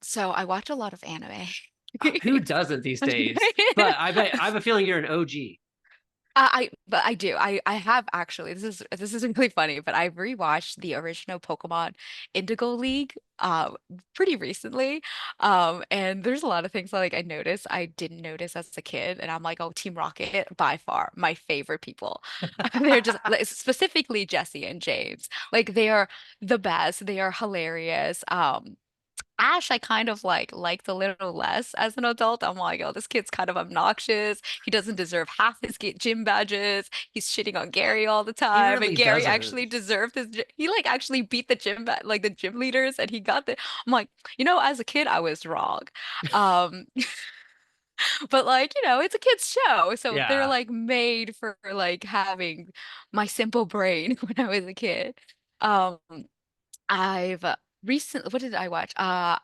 So I watch a lot of anime. Who doesn't these days? But I have a feeling you're an OG. But I do. I have actually. This is really funny, but I rewatched the original Pokemon Indigo League pretty recently. And there's a lot of things like I noticed I didn't notice as a kid, and I'm like, oh, Team Rocket by far my favorite people. They're just like, specifically Jesse and James. Like they are the best. They are hilarious. Ash, I kind of like liked a little less as an adult. I'm like, oh, this kid's kind of obnoxious. He doesn't deserve half his gym badges. He's shitting on Gary all the He time, and really Gary actually doesn't. deserved his. He like actually beat the like the gym leaders, and he got the. I'm like, as a kid, I was wrong. Um, but like, it's a kid's show, so they're Yeah. like made for like having my simple brain when I was a kid. Um, I've recently, what did I watch? I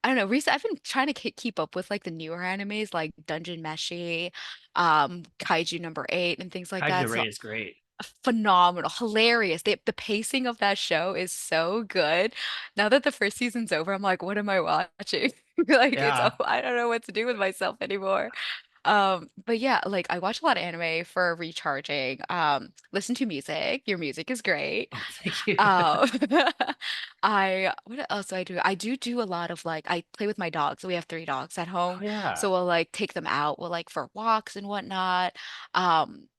don't know. I've been trying to keep up with like the newer animes like Dungeon Meshi, Kaiju number 8 and things like Kaiju that. number So 8 is great. phenomenal, hilarious. The pacing of that show is so good. Now that the first season's over, I'm like, what am I watching? Like Yeah. I don't know what to do with myself anymore. But yeah, like I watch a lot of anime for recharging. Listen to music. Your music is great. Oh, thank you. Um, what else do I do? I do a lot of like I play with my dogs. So we have 3 dogs at Oh home. yeah. So we'll like take them out. We'll like for walks and whatnot. Um,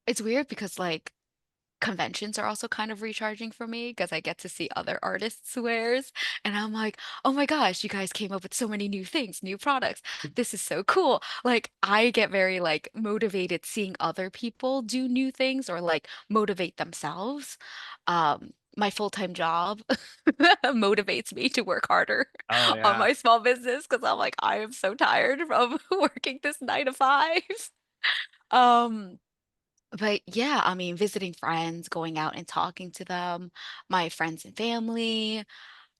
it's weird because like conventions are also kind of recharging for me because I get to see other artists' wares. And I'm like, oh my gosh, you guys came up with so many new things, new products. This is so cool. Like, I get very like motivated seeing other people do new things or like motivate themselves. My full-time job motivates me to work harder Oh on yeah. my small business because I'm like, I am so tired of working this 9 to 5. Um, but yeah, I mean, visiting friends, going out and talking to them, my friends and family.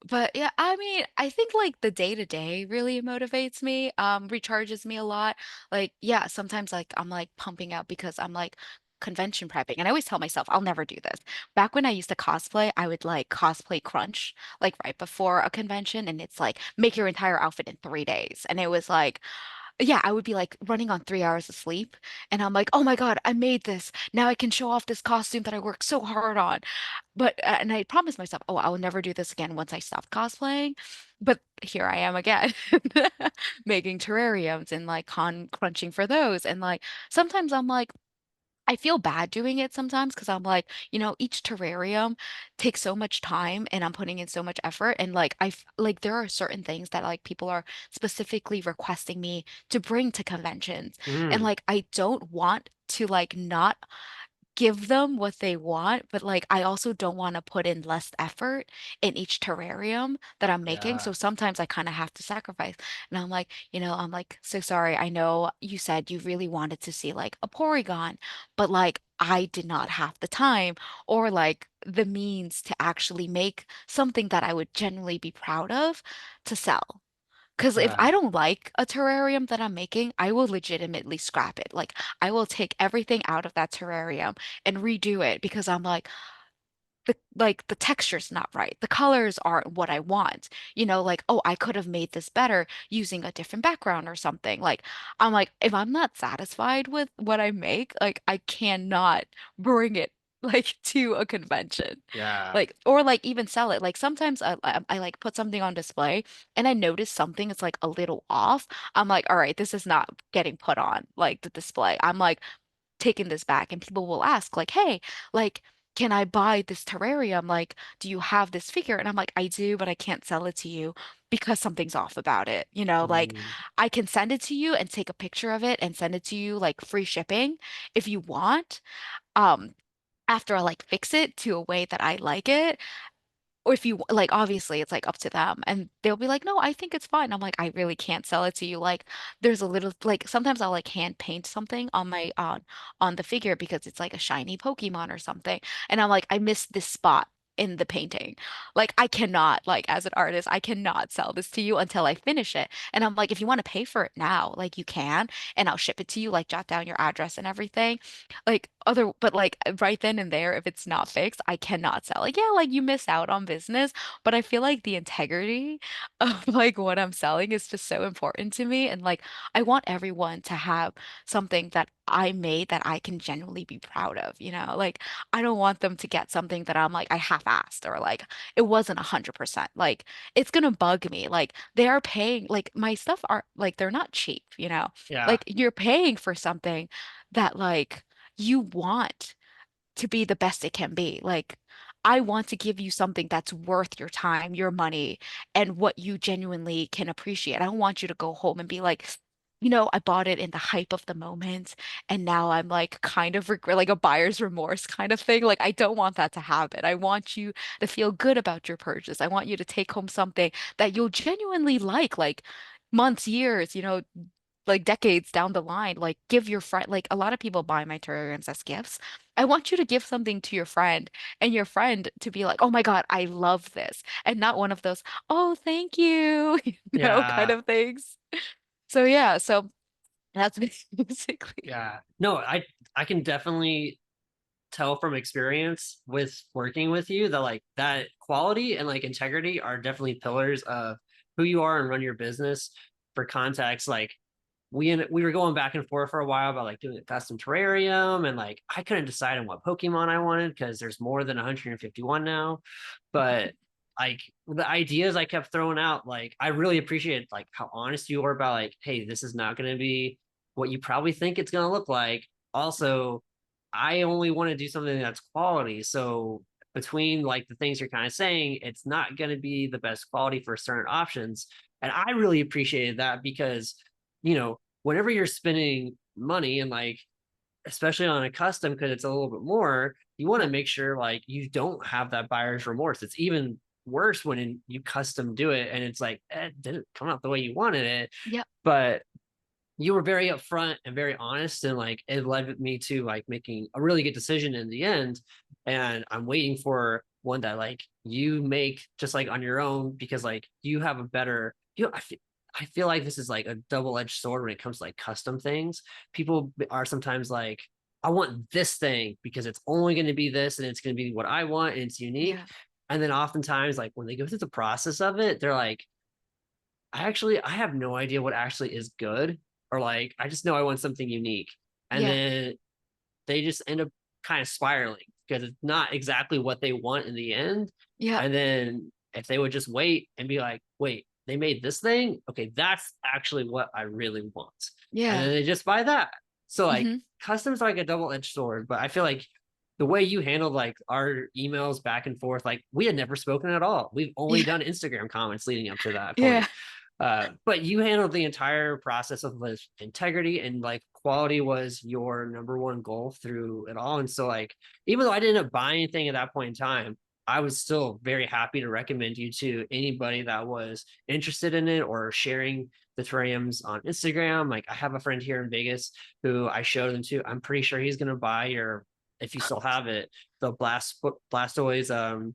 But yeah, I mean, I think like the day to day really motivates me, recharges me a lot. Like, yeah, sometimes like I'm like pumping out because I'm like convention prepping. And I always tell myself I'll never do this. Back when I used to cosplay, I would like cosplay crunch like right before a convention and it's like make your entire outfit in 3 days. And it was like yeah, I would be like running on 3 hours of sleep. And I'm like, oh my God, I made this. Now I can show off this costume that I worked so hard on. But, and I promised myself, oh, I will never do this again once I stopped cosplaying. But here I am again, making terrariums and like crunching for those. And like sometimes I'm like, I feel bad doing it sometimes because I'm like, each terrarium takes so much time and I'm putting in so much effort. And like, like there are certain things that like people are specifically requesting me to bring to conventions. And Mm, like, I don't want to like not give them what they want, but like I also don't want to put in less effort in each terrarium that I'm making. yeah. So sometimes I kind of have to sacrifice. And I'm like, I'm like, so sorry. I know you said you really wanted to see like a Porygon, but like I did not have the time or like the means to actually make something that I would genuinely be proud of to sell. Because if Yeah. I don't like a terrarium that I'm making, I will legitimately scrap it. Like, I will take everything out of that terrarium and redo it because I'm like the texture's not right. The colors aren't what I want. Like, oh, I could have made this better using a different background or something. Like, I'm like, if I'm not satisfied with what I make, like, I cannot bring it like to a convention. Yeah. Like, or like even sell it. Like sometimes I like put something on display and I notice something is like a little off. I'm like, all right, this is not getting put on like the display. I'm like, taken this back and people will ask like, "Hey, like can I buy this terrarium? Like, do you have this figure?" And I'm like, "I do, but I can't sell it to you because something's off about it." Like Mm, I can send it to you and take a picture of it and send it to you like free shipping if you want. Um, after I like fix it to a way that I like it, or if you like, obviously it's like up to them and they'll be like, no, I think it's fine. I'm like, I really can't sell it to you. Like there's a little like sometimes I'll like hand paint something on my on the figure because it's like a shiny Pokemon or something. And I'm like, I missed this spot in the painting. Like I cannot, like as an artist, I cannot sell this to you until I finish it. And I'm like, if you want to pay for it now, like you can, and I'll ship it to you, like jot down your address and everything. But like right then and there, if it's not fixed, I cannot sell. Like, yeah, like you miss out on business, but I feel like the integrity of like what I'm selling is just so important to me. And like, I want everyone to have something that I made that I can genuinely be proud of. Like, I don't want them to get something that I'm like, I half-assed or like it wasn't 100%. Like, it's gonna bug me. Like, they are paying, like, my stuff are like, they're not cheap. yeah. Like, you're paying for something that like, you want to be the best it can be. Like, I want to give you something that's worth your time, your money, and what you genuinely can appreciate. I don't want you to go home and be like, I bought it in the hype of the moment, and now I'm like kind of regret, like a buyer's remorse kind of thing. Like, I don't want that to happen. I want you to feel good about your purchase. I want you to take home something that you'll genuinely like months, years, like decades down the line, like give your friend, like a lot of people buy my terrariums as gifts. I want you to give something to your friend and your friend to be like, oh my God, I love this. And not one of those, oh, thank you, kind Yeah. of things. So yeah, so that's basically. Yeah. No, I can definitely tell from experience with working with you that like that quality and like integrity are definitely pillars of who you are and run your business. For context, like we were going back and forth for a while about like doing a custom terrarium, and like I couldn't decide on what Pokemon I wanted because there's more than 151 now. But like the ideas I kept throwing out, like I really appreciate like how honest you were about like, hey, this is not going to be what you probably think it's going to look like. Also, I only want to do something that's quality. So between like the things you're kind of saying, it's not going to be the best quality for certain options. And I really appreciated that because, whenever you're spending money and like, especially on a custom, because it's a little bit more, you want to Yeah. make sure like you don't have that buyer's remorse. It's even worse when you custom do it and it's like, it didn't come out the way you wanted it. Yep. But you were very upfront and very honest, and like it led me to like making a really good decision in the end. And I'm waiting for one that like you make just like on your own, because like you have a better I feel like this is like a double-edged sword when it comes to like custom things. People are sometimes like, I want this thing because it's only going to be this and it's going to be what I want and it's unique. Yeah. And then oftentimes like when they go through the process of it, they're like, I have no idea what actually is good, or like I just know I want something unique. And Yeah. then they just end up kind of spiraling because it's not exactly what they want in the end. Yeah. And then if they would just wait and be like, wait, they made this thing? Okay, that's actually what I really want. And then Yeah. they just buy that. So like Hmm. customs like a double-edged sword, but I feel like the way you handled like our emails back and forth, like we had never spoken at all. We've only Yeah. done Instagram comments leading up to that Yeah. point. But you handled the entire process with integrity, and like quality was your number one goal through it all. And so, like, even though I didn't end up buying anything at that point in time, I was still very happy to recommend you to anybody that was interested in it or sharing the terrariums on Instagram. Like, I have a friend here in Vegas who I showed them to. I'm pretty sure he's going to buy your, if you still have it, the Blastoise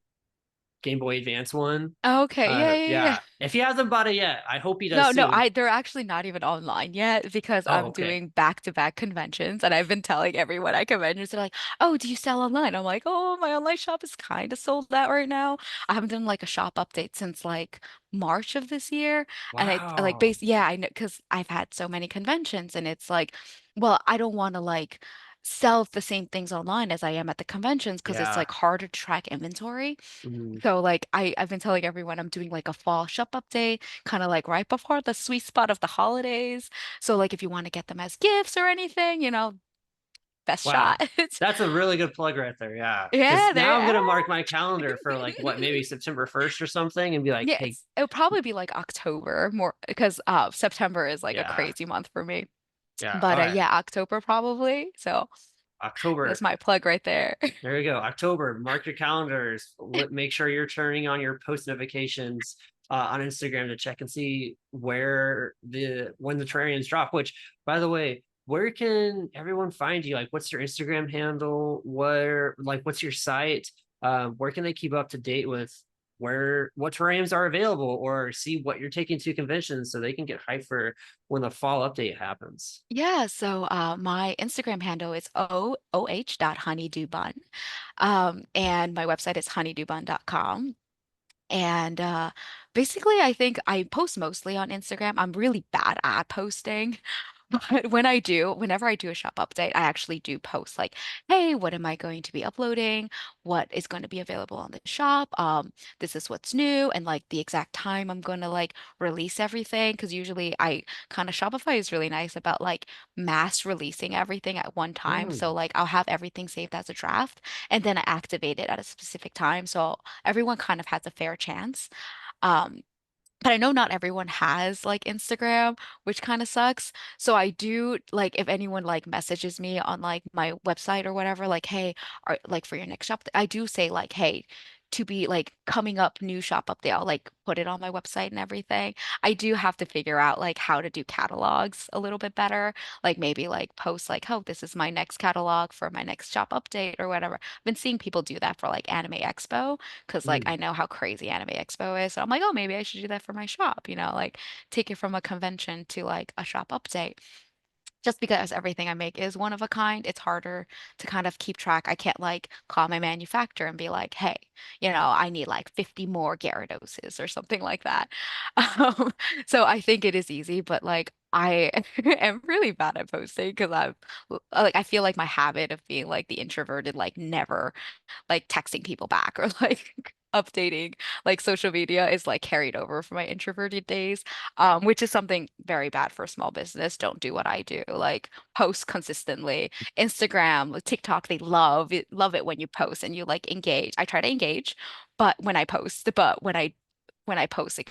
Game Boy Advance one. Okay. Yeah. Yeah. Yeah. Yeah. If he hasn't bought it yet, I hope he does No, no, soon. they're actually not even online yet because Oh, I'm okay. doing back-to-back conventions and I've been telling everyone at conventions, they're like, "Oh, do you sell online?" I'm like, "Oh, my online shop is kind of sold out right now." I haven't done like a shop update since like March of this year. And I like Wow. yeah, I know because I've had so many conventions and it's like, well, I don't want to like sell the same things online as I am at the conventions because it's Yeah. like harder to track inventory. Mhm. So like I've been telling everyone I'm doing like a fall shop update, kind of like right before the sweet spot of the holidays. So like if you want to get them as gifts or anything, best Wow. shot. That's a really good plug right there. Yeah. Yeah, Because now there. I'm going to mark my calendar for like what, maybe September 1st or something and be like, hey, Yes, it'll probably be like October more because September is like a yeah. crazy month for me. Yeah. But All right. yeah, October probably. So that's October. my plug right there. There you go. October. Mark your calendars. Make sure you're turning on your post notifications on Instagram to check and see when the terrariums drop. Which, by the way, where can everyone find you? Like, what's your Instagram handle? What's your site? Where can they keep up to date with what terrariums are available, or see what you're taking to conventions so they can get hyped for when the fall update happens? Yeah, so my Instagram handle is oh.honeydewbun. And my website is honeydewbun.com. And basically, I think I post mostly on Instagram. I'm really bad at posting. But whenever I do a shop update, I actually do post like, hey, what am I going to be uploading? What is going to be available on the shop? This is what's new, and like the exact time I'm going to like release everything. Because usually I kind of Shopify is really nice about like mass releasing everything at one time. So Mm. like I'll have everything saved as a draft and then I activate it at a specific time. So everyone kind of has a fair chance. Um, but I know not everyone has like Instagram, which kind of sucks. So I do like if anyone like messages me on like my website or whatever, like, hey, or like for your next shop, I do say like, hey, to be like coming up new shop update, I'll like put it on my website and everything. I do have to figure out like how to do catalogs a little bit better. Like maybe like post like, oh, this is my next catalog for my next shop update or whatever. I've been seeing people do that for like Anime Expo because like Mm. I know how crazy Anime Expo is. So I'm like, oh, maybe I should do that for my shop, like take it from a convention to like a shop update. Just because everything I make is one of a kind, it's harder to kind of keep track. I can't like call my manufacturer and be like, hey, I need like 50 more Gyarados or something like that. Um, so I think it is easy, but like I am really bad at posting because I feel like my habit of being like the introverted, like never like texting people back or like updating like social media is like carried over from my introverted days, which is something very bad for a small business. Don't do what I do. Like post consistently. Instagram, like, TikTok, they love it when you post and you like engage. I try to engage, but when I post, it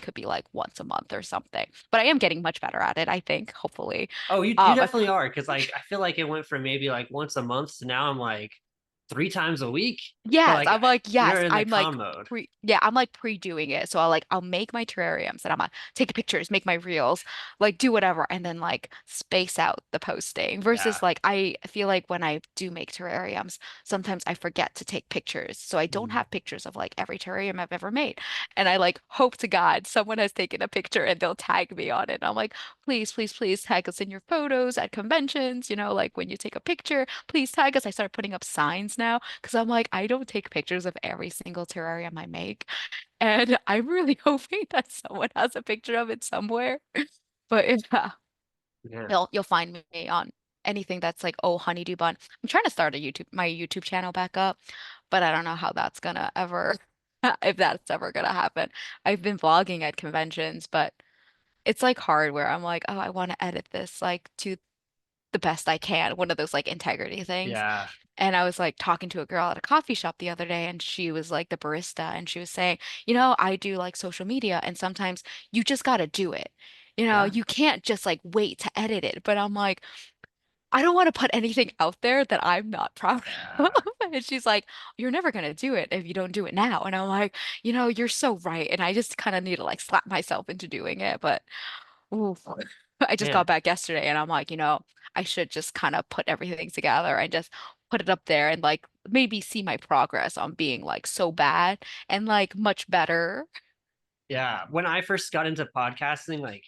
could be like once a month or something. But I am getting much better at it, I think, hopefully. Oh, you I definitely are, because like I feel like it went from maybe like once a month to now I'm like 3 times a week. But Yes, like I'm like, you're yes, in the I'm like calm mode. I'm like pre-doing it. So I'll make my terrariums and I'm gonna take pictures, make my reels, like do whatever, and then like space out the posting. Yeah. Versus like I feel like when I do make terrariums, sometimes I forget to take pictures. So I don't Mm. have pictures of like every terrarium I've ever made. And I like hope to God someone has taken a picture and they'll tag me on it. And I'm like, please, please, please tag us in your photos at conventions, like when you take a picture, please tag us. I started putting up signs now because I'm like, I don't take pictures of every single terrarium I make. And I'm really hoping that someone has a picture of it somewhere. But if Yeah. you'll find me on anything that's like, oh, Honeydew Bun. I'm trying to start my YouTube channel back up, but I don't know how that's gonna ever if that's ever gonna happen. I've been vlogging at conventions, but it's like hard where I'm like, oh, I want to edit this like to the best I can, one of those like integrity things. Yeah. And I was like talking to a girl at a coffee shop the other day, and she was like the barista, and she was saying, I do like social media, and sometimes you just got to do it. Yeah. You can't just like wait to edit it. But I'm like, I don't want to put anything out there that I'm not proud of. Yeah. And she's like, you're never going to do it if you don't do it now. And I'm like, you're so right. And I just kind of need to like slap myself into doing it. But oof. I just Man. got back yesterday and I'm like, I should just kind of put everything together and just put it up there and like maybe see my progress on being like so bad and like much better. Yeah. When I first got into podcasting, like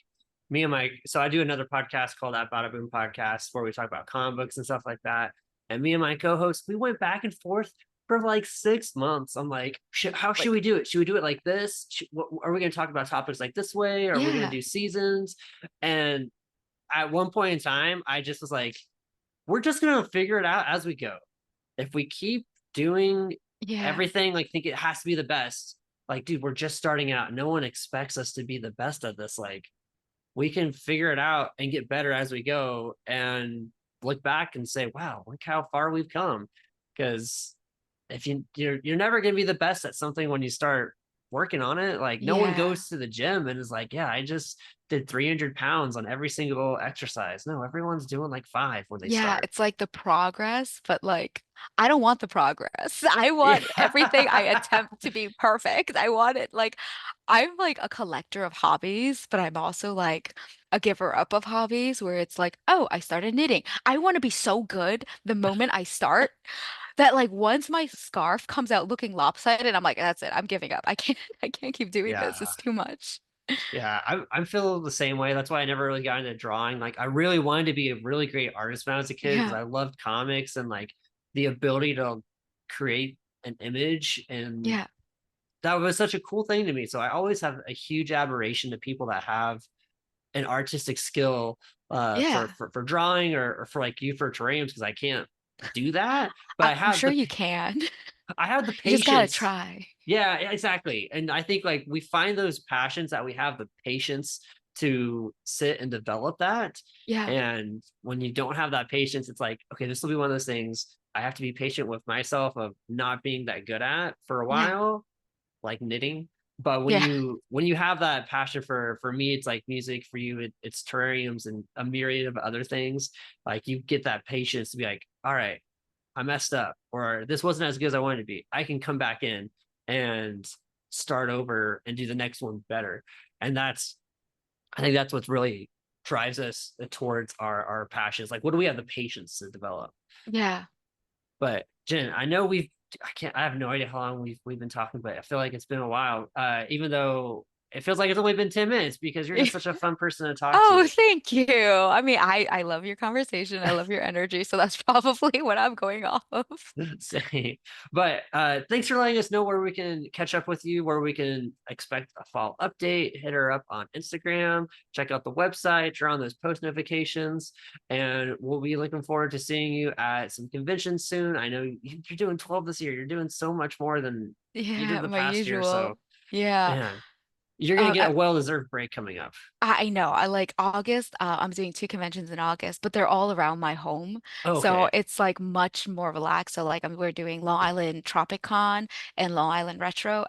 me and my, so I do another podcast called That Bada Boom Podcast where we talk about comic books and stuff like that. And me and my co-host, we went back and forth for like 6 months. I'm like, how should Like, we do it? Should we do it like this? Are we going to talk about topics like this way? Are we going to yeah, do seasons? And at one point in time, I just was like, we're just going to figure it out as we go. If we keep doing yeah, everything like think it has to be the best, like dude, we're just starting out. No one expects us to be the best at this. Like we can figure it out and get better as we go and look back and say, wow, look how far we've come. Because if you're never going to be the best at something when you start working on it. Like no one yeah. goes to the gym and is like, yeah, I just did 300 pounds on every single exercise. No, everyone's doing like 5 when they Yeah, start. it's like the progress, but like I don't want the progress. I Yeah. want everything I attempt to be perfect. I want it like I'm like a collector of hobbies, but I'm also like a giver up of hobbies where it's like, oh, I started knitting. I want to be so good the moment I start that like once my scarf comes out looking lopsided, I'm like, that's it. I'm giving up. I can't keep doing this. Yeah. It's too much. Yeah, I'm feeling the same way. That's why I never really got into drawing. Like, I really wanted to be a really great artist when I was a kid because Yeah. I loved comics and like the ability to create an image. And Yeah. that was such a cool thing to me. So I always have a huge admiration to people that have an artistic skill Yeah. for drawing or for like you for terrariums because I can't do that. But I'm sure you can. I have the You just gotta patience. try. Yeah, exactly. And I think like we find those passions that we have the patience to sit and develop that. Yeah. And when you don't have that patience, it's like, okay, this will be one of those things I have to be patient with myself of not being that good at for a Yeah. while, like knitting. But Yeah. when you have that passion for me, it's like music. For you, it's terrariums and a myriad of other things. Like you get that patience to be like, all right, I messed up or this wasn't as good as I wanted to be. I can come back in and start over and do the next one better. And I think that's what really drives us towards our passions. Like, what do we have the patience to develop? Yeah. But Jen, I have no idea how long we've been talking, but I feel like it's been a while. Even though it feels like it's only been 10 minutes because you're just such a fun person to talk Oh, to. thank you. I mean, I love your conversation. I love your energy. So that's probably what I'm going off of. Same. But thanks for letting us know where we can catch up with you, where we can expect a fall update. Hit her up on Instagram, check out the website, turn on those post notifications, and we'll be looking forward to seeing you at some conventions soon. I know you're doing 12 this year. You're doing so much more than either Yeah, the my past year or usual. so. Yeah. Man, you're gonna get I, a well-deserved break coming up. I know. I like August. I'm doing two conventions in August, but they're all around my home. So Okay. it's like much more relaxed. So like we're doing Long Island Tropic Con and Long Island Retro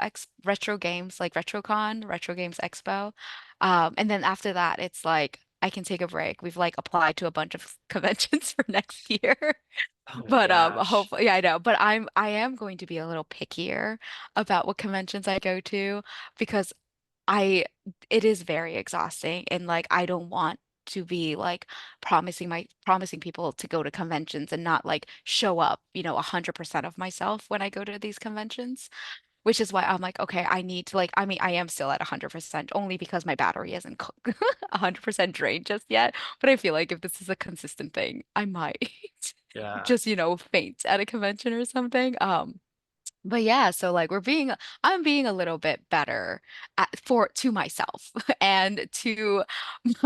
Games, like RetroCon, Retro Games Expo. And then after that, it's like I can take a break. We've like applied to a bunch of conventions for next year. Oh my But gosh. hopefully, yeah, I know. But I am going to be a little pickier about what conventions I go to because I it is very exhausting and like I don't want to be like promising people to go to conventions and not like show up, 100% of myself when I go to these conventions, which is why I'm like, okay, I need to like I mean, I am still at 100% only because my battery isn't 100% drained just yet, but I feel like if this is a consistent thing, I might Yeah. just, faint at a convention or something. But yeah, so like I'm being a little bit better to myself and to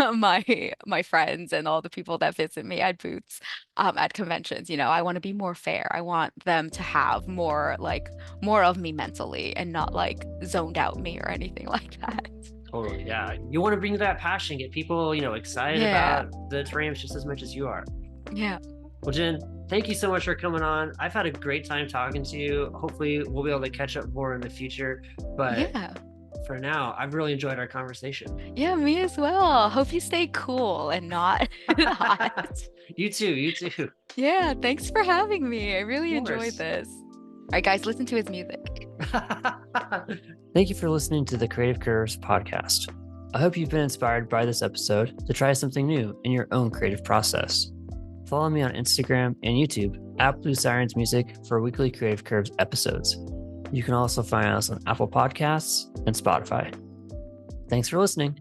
my friends and all the people that visit me at booths at conventions. I want to be more fair. I want them to have more of me mentally and not like zoned out me or anything like that. Totally. Yeah. You want to bring that passion, get people, excited Yeah. about the terrariums just as much as you are. Yeah. Well, Jen, thank you so much for coming on. I've had a great time talking to you. Hopefully, we'll be able to catch up more in the future. But Yeah. for now, I've really enjoyed our conversation. Yeah, me as well. Hope you stay cool and not hot. You too. You too. Yeah, thanks for having me. I Of really enjoyed course. this. All right, guys, listen to his music. Thank you for listening to the Creative Curves podcast. I hope you've been inspired by this episode to try something new in your own creative process. Follow me on Instagram and YouTube at Blue Sirens Music for weekly Creative Curves episodes. You can also find us on Apple Podcasts and Spotify. Thanks for listening.